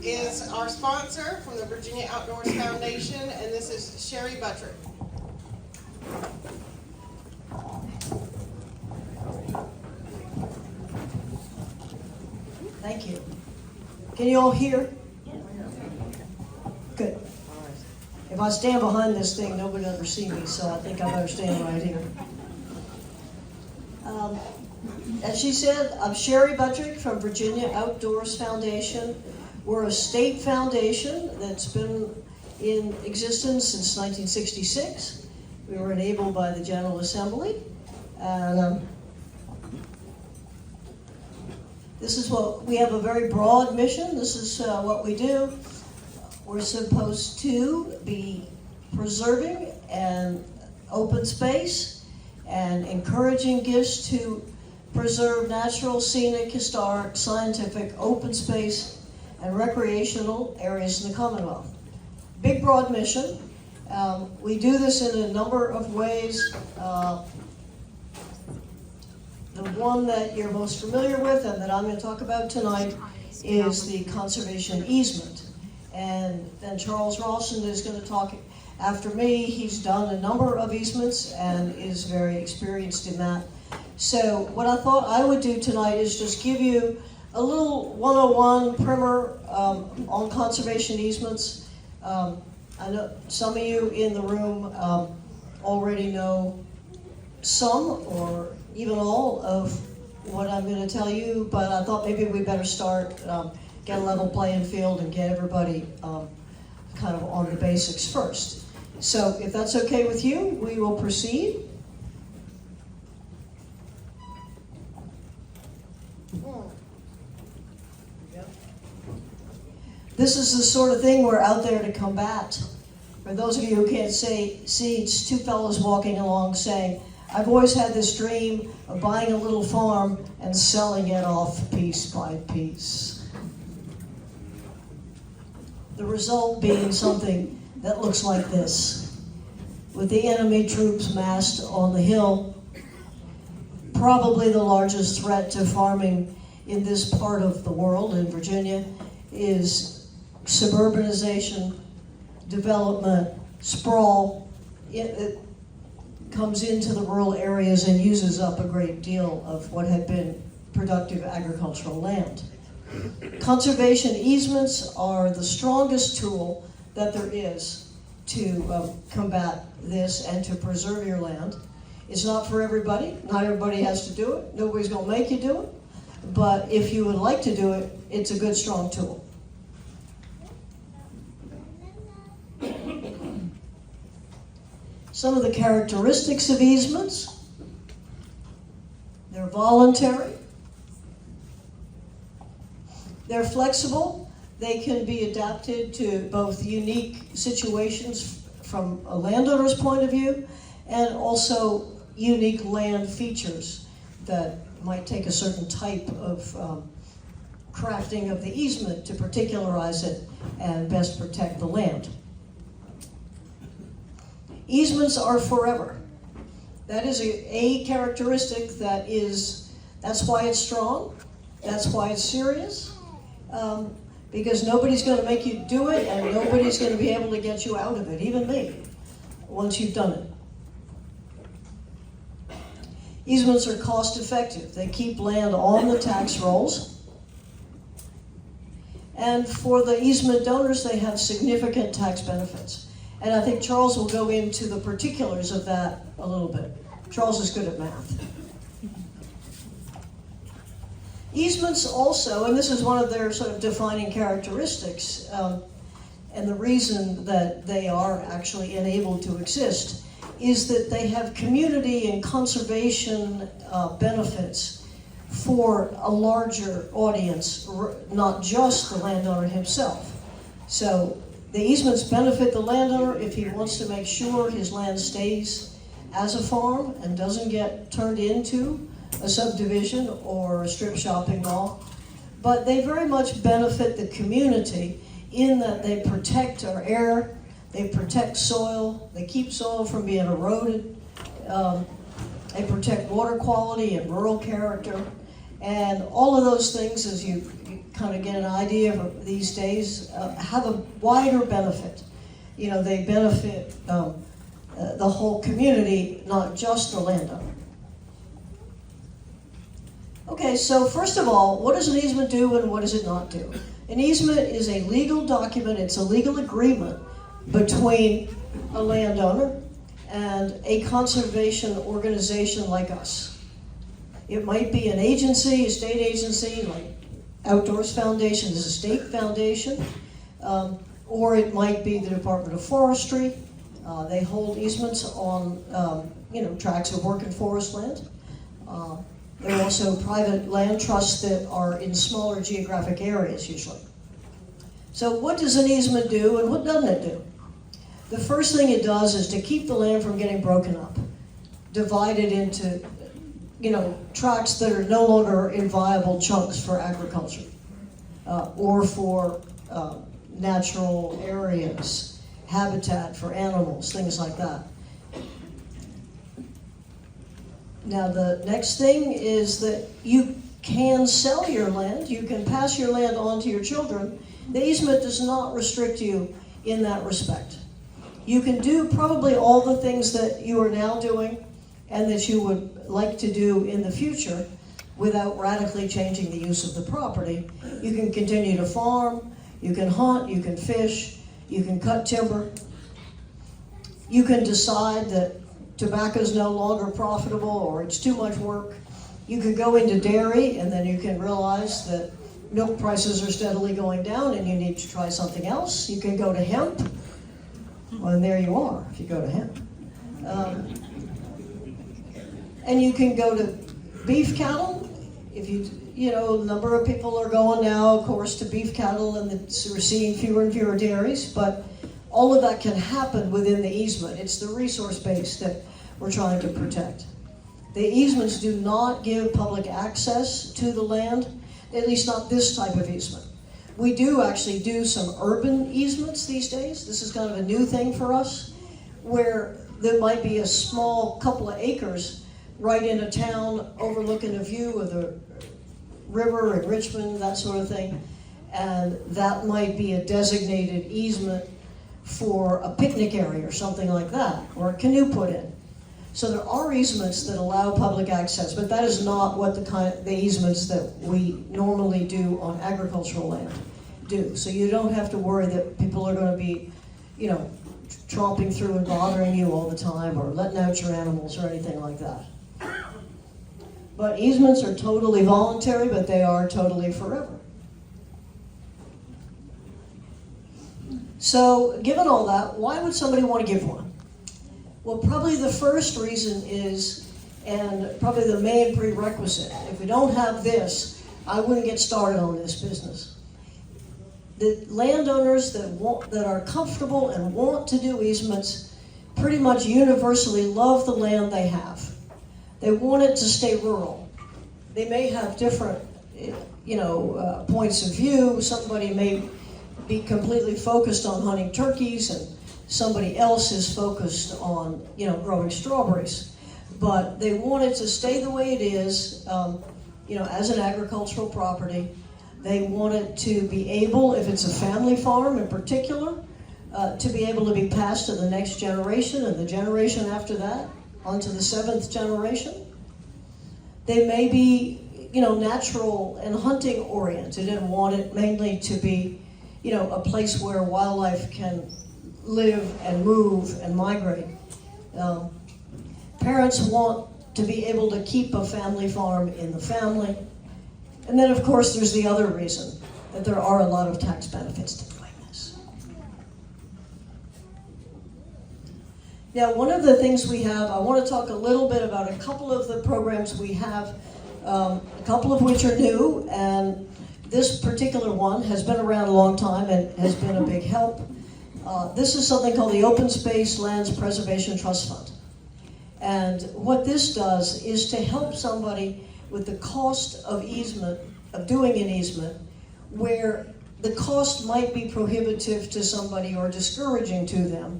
is our sponsor from the Virginia Outdoors Foundation, and this is Sherry Buttrick. Thank you. Can you all hear? Good. If I stand behind this thing, nobody will ever see me, so I think I better stand right here. As she said, I'm Sherry Buttrick from Virginia Outdoors Foundation. We're a state foundation that's been in existence since 1966. We were enabled by the General Assembly. And this is what, we have a very broad mission. This is what we do. We're supposed to be preserving an open space and encouraging gifts to preserve natural, scenic, historic, scientific, open space, and recreational areas in the Commonwealth. Big, broad mission. We do this in a number of ways. The one that you're most familiar with and that I'm going to talk about tonight is the conservation easement. And then Charles Rawson is going to talk after me. He's done a number of easements and is very experienced in that. So what I thought I would do tonight is just give you a little 101 primer on conservation easements. I know some of you in the room already know some or even all of what I'm going to tell you, but I thought maybe we better start, get a level playing field and get everybody kind of on the basics first. So if that's okay with you, we will proceed. This is the sort of thing we're out there to combat. For those of you who can't see, it's two fellows walking along saying, I've always had this dream of buying a little farm and selling it off piece by piece. The result being something that looks like this, with the enemy troops massed on the hill. Probably the largest threat to farming in this part of the world, in Virginia, is suburbanization, development, sprawl. It comes into the rural areas and uses up a great deal of what had been productive agricultural land. Conservation easements are the strongest tool that there is to combat this and to preserve your land. It's not for everybody. Not everybody has to do it. Nobody's going to make you do it. But if you would like to do it, it's a good, strong tool. Some of the characteristics of easements: they're voluntary, they're flexible, they can be adapted to both unique situations from a landowner's point of view and also unique land features that might take a certain type of crafting of the easement to particularize it and best protect the land. Easements are forever. That is a characteristic that's why it's strong, that's why it's serious, because nobody's going to make you do it and nobody's going to be able to get you out of it, even me, once you've done it. Easements are cost effective. They keep land on the tax rolls. And for the easement donors, they have significant tax benefits. And I think Charles will go into the particulars of that a little bit. Charles is good at math. Easements also, and this is one of their sort of defining characteristics, and the reason that they are actually enabled to exist, is that they have community and conservation benefits for a larger audience, not just the landowner himself. So the easements benefit the landowner if he wants to make sure his land stays as a farm and doesn't get turned into a subdivision or a strip shopping mall. But they very much benefit the community in that they protect our air, they protect soil, they keep soil from being eroded, they protect water quality and rural character, and all of those things, as you kind of get an idea of these days, have a wider benefit. You know, they benefit the whole community, not just the landowner. Okay, so first of all, what does an easement do and what does it not do? An easement is a legal document, it's a legal agreement between a landowner and a conservation organization like us. It might be an agency, a state agency, like Outdoors Foundation is a state foundation, or it might be the Department of Forestry. They hold easements on tracts of working forest land. There are also private land trusts that are in smaller geographic areas usually. So what does an easement do and what doesn't it do? The first thing it does is to keep the land from getting broken up, divided into tracts that are no longer in viable chunks for agriculture or for natural areas, habitat for animals, things like that. Now the next thing is that you can sell your land, you can pass your land on to your children. The easement does not restrict you in that respect. You can do probably all the things that you are now doing and that you would like to do in the future without radically changing the use of the property. You can continue to farm, you can hunt, you can fish, you can cut timber. You can decide that tobacco is no longer profitable or it's too much work. You can go into dairy and then you can realize that milk prices are steadily going down and you need to try something else. You can go to hemp. Well, and there you are if you go to hemp. And you can go to beef cattle. If a number of people are going now, of course, to beef cattle and we're seeing fewer and fewer dairies, but all of that can happen within the easement. It's the resource base that we're trying to protect. The easements do not give public access to the land, at least not this type of easement. We do actually do some urban easements these days. This is kind of a new thing for us, where there might be a small couple of acres right in a town overlooking a view of the river in Richmond, that sort of thing. And that might be a designated easement for a picnic area or something like that, or a canoe put in. So there are easements that allow public access, but that is not what the easements that we normally do on agricultural land do. So you don't have to worry that people are going to be, tromping through and bothering you all the time or letting out your animals or anything like that. But easements are totally voluntary, but they are totally forever. So, given all that, why would somebody want to give one? Well, probably the first reason is, and probably the main prerequisite, if we don't have this, I wouldn't get started on this business. The landowners that are comfortable and want to do easements pretty much universally love the land they have. They want it to stay rural. They may have different, points of view. Somebody may be completely focused on hunting turkeys and somebody else is focused on, growing strawberries. But they want it to stay the way it is, as an agricultural property. They want it to be able, if it's a family farm in particular, to be able to be passed to the next generation and the generation after that, onto the 7th generation. They may be, natural and hunting oriented and want it mainly to be, a place where wildlife can live and move and migrate. Parents want to be able to keep a family farm in the family. And then, of course, there's the other reason, that there are a lot of tax benefits to doing this. Now, one of the things we have, I want to talk a little bit about a couple of the programs we have, a couple of which are new, and this particular one has been around a long time and has been a big help. This is something called the Open Space Lands Preservation Trust Fund. And what this does is to help somebody with the cost of easement, of doing an easement, where the cost might be prohibitive to somebody or discouraging to them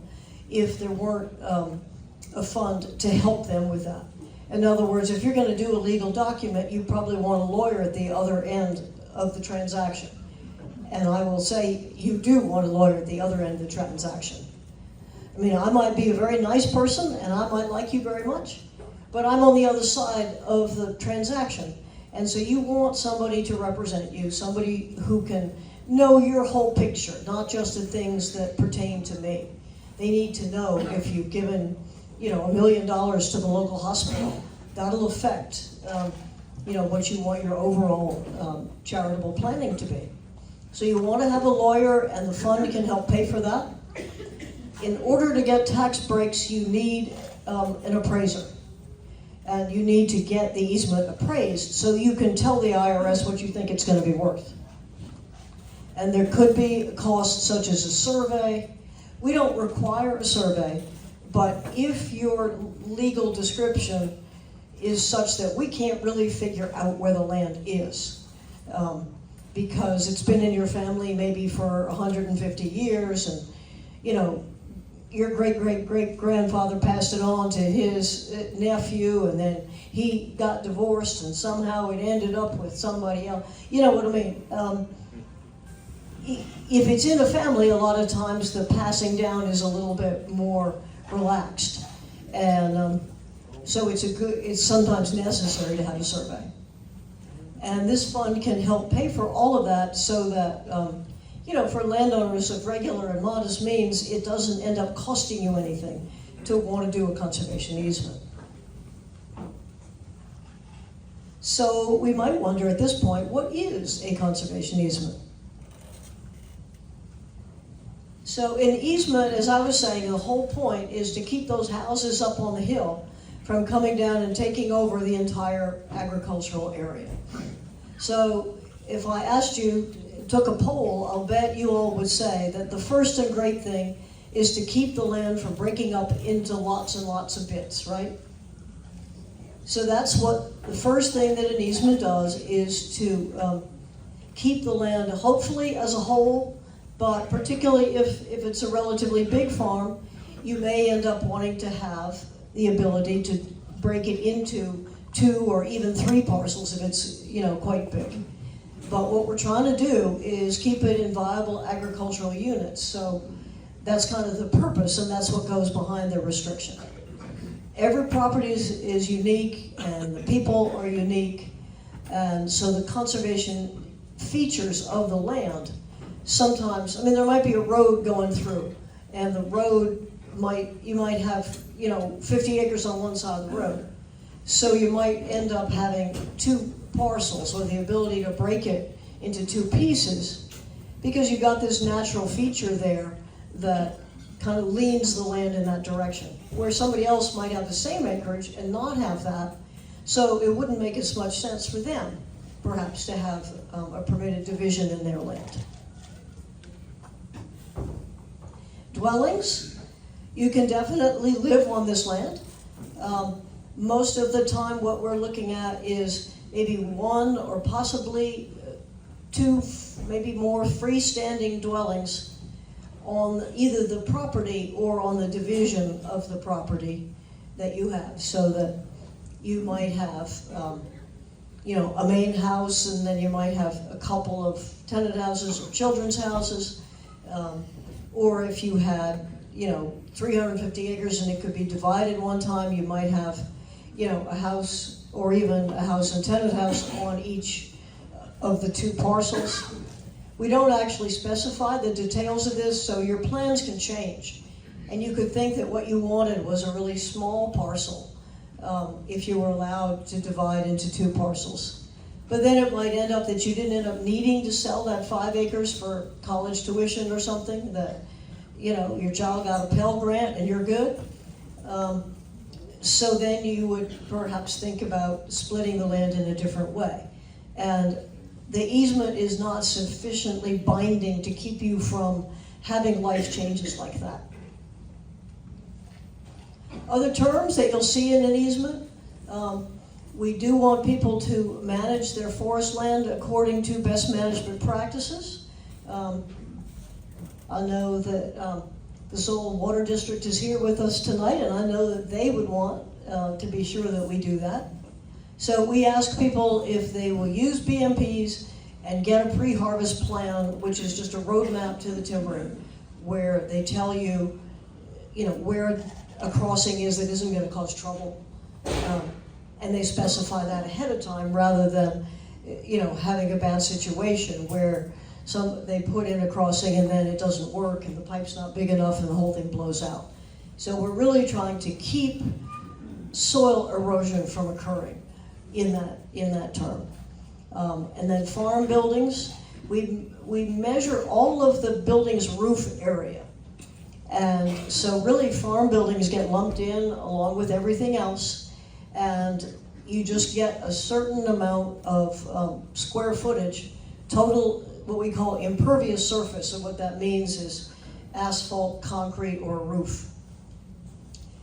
if there weren't a fund to help them with that. In other words, if you're going to do a legal document, you probably want a lawyer at the other end of the transaction. And I will say, you do want a lawyer at the other end of the transaction. I mean, I might be a very nice person, and I might like you very much, but I'm on the other side of the transaction. And so you want somebody to represent you, somebody who can know your whole picture, not just the things that pertain to me. They need to know if you've given, $1 million to the local hospital, that'll affect, what you want your overall charitable planning to be. So you want to have a lawyer, and the fund can help pay for that. In order to get tax breaks, you need an appraiser. And you need to get the easement appraised so you can tell the IRS what you think it's going to be worth. And there could be costs such as a survey. We don't require a survey, but if your legal description is such that we can't really figure out where the land is, because it's been in your family maybe for 150 years, and your great-great-great-grandfather passed it on to his nephew, and then he got divorced, and somehow it ended up with somebody else. You know what I mean? If it's in a family, a lot of times the passing down is a little bit more relaxed. And so it's sometimes necessary to have a survey. And this fund can help pay for all of that so that for landowners of regular and modest means, it doesn't end up costing you anything to want to do a conservation easement. So we might wonder at this point, what is a conservation easement? So an easement, as I was saying, the whole point is to keep those houses up on the hill from coming down and taking over the entire agricultural area. So if I asked you, took a poll, I'll bet you all would say that the first and great thing is to keep the land from breaking up into lots and lots of bits, right? So that's what the first thing that an easement does, is to keep the land hopefully as a whole, but particularly if it's a relatively big farm, you may end up wanting to have the ability to break it into 2 or even 3 parcels if it's quite big. But what we're trying to do is keep it in viable agricultural units. So that's kind of the purpose, and that's what goes behind the restriction. Every property is unique, and the people are unique, and so the conservation features of the land sometimes, there might be a road going through, and the road you might have 50 acres on one side of the road. So you might end up having 2 parcels, or the ability to break it into 2 pieces, because you got this natural feature there that kind of leans the land in that direction, where somebody else might have the same acreage and not have that. So it wouldn't make as much sense for them, perhaps, to have a permitted division in their land. Dwellings, you can definitely live on this land. Most of the time what we're looking at is maybe 1 or possibly 2, maybe more freestanding dwellings on either the property or on the division of the property that you have, so that you might have a main house, and then you might have a couple of tenant houses or children's houses, or if you had 350 acres and it could be divided one time, you might have a house, or even a house and tenant house on each of the 2 parcels. We don't actually specify the details of this, so your plans can change. And you could think that what you wanted was a really small parcel if you were allowed to divide into 2 parcels. But then it might end up that you didn't end up needing to sell that 5 acres for college tuition or something, that your child got a Pell Grant and you're good. So then you would perhaps think about splitting the land in a different way. And the easement is not sufficiently binding to keep you from having life changes like that. Other terms that you'll see in an easement, we do want people to manage their forest land according to best management practices. I know that the Seoul Water District is here with us tonight, and I know that they would want to be sure that we do that. So we ask people if they will use BMPs, and get a pre-harvest plan, which is just a roadmap to the timbering, where they tell you, where a crossing is that isn't going to cause trouble, and they specify that ahead of time rather than, having a bad situation where they put in a crossing and then it doesn't work and the pipe's not big enough and the whole thing blows out. So we're really trying to keep soil erosion from occurring in that term. And then farm buildings, we measure all of the building's roof area. And so really farm buildings get lumped in along with everything else, and you just get a certain amount of square footage, total what we call impervious surface, and what that means is asphalt, concrete, or roof.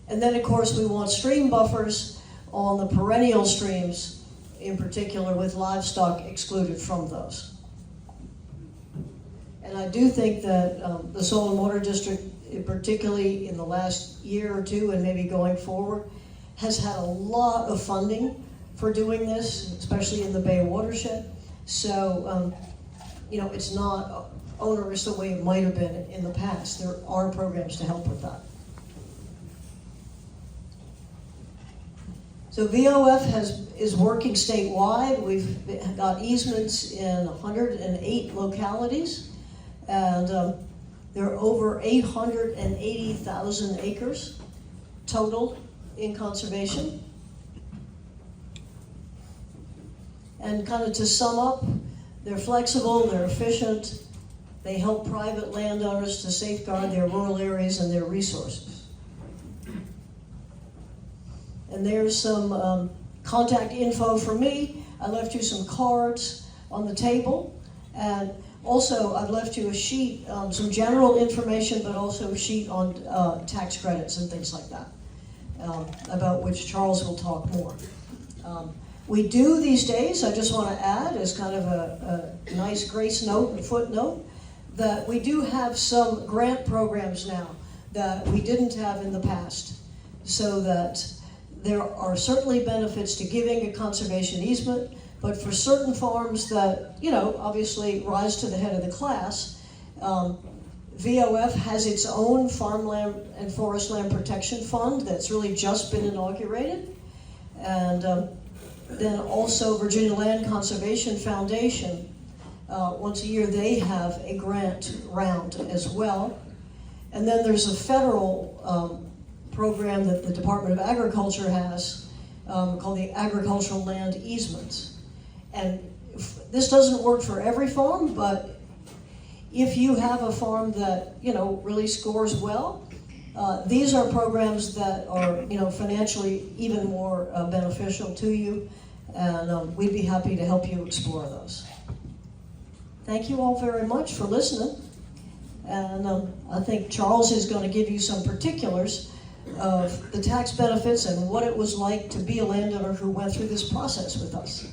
And then of course we want stream buffers on the perennial streams, in particular with livestock excluded from those. And I do think that the Soil and Water District, particularly in the last year or two and maybe going forward, has had a lot of funding for doing this, especially in the Bay watershed. So, it's not onerous the way it might have been in the past. There are programs to help with that. So VOF is working statewide. We've got easements in 108 localities, and there are over 880,000 acres total in conservation. And kind of to sum up, they're flexible, they're efficient, they help private landowners to safeguard their rural areas and their resources. And there's some contact info for me. I left you some cards on the table, and also I've left you a sheet, some general information, but also a sheet on tax credits and things like that, about which Charles will talk more. We do these days, I just want to add as kind of a nice grace note and footnote, that we do have some grant programs now that we didn't have in the past, so that there are certainly benefits to giving a conservation easement, but for certain farms that, obviously rise to the head of the class, VOF has its own farmland and forest land protection fund that's really just been inaugurated. And then also Virginia Land Conservation Foundation, once a year they have a grant round as well. And then there's a federal program that the Department of Agriculture has called the Agricultural Land Easements. And this doesn't work for every farm, but if you have a farm that really scores well, these are programs that are financially even more beneficial to you, and we'd be happy to help you explore those. Thank you all very much for listening, and I think Charles is going to give you some particulars of the tax benefits and what it was like to be a landowner who went through this process with us.